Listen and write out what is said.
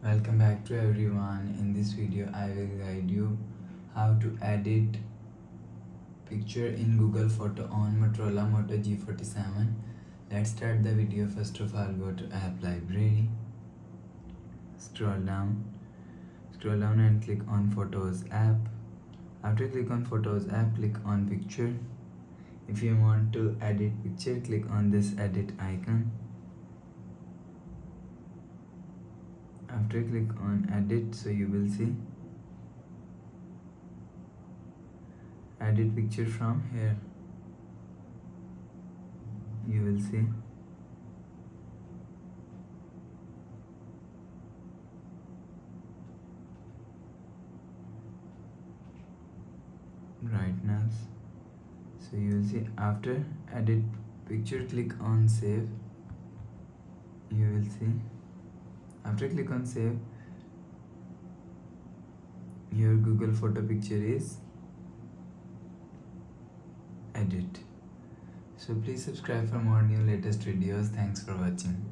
Welcome back to everyone. In this video I will guide you how to edit picture in Google Photo on Motorola Moto G47. Let's start the video. First of all, go to app library, scroll down and click on Photos app. After click on Photos app, click on picture. If you want to edit picture, click on this edit icon. After click on edit, so you will see edit picture from here. You will see right now. So you will see after edit picture, click on save. You will see after click on save, your Google photo picture is edit. So please subscribe for more new latest videos. Thanks for watching.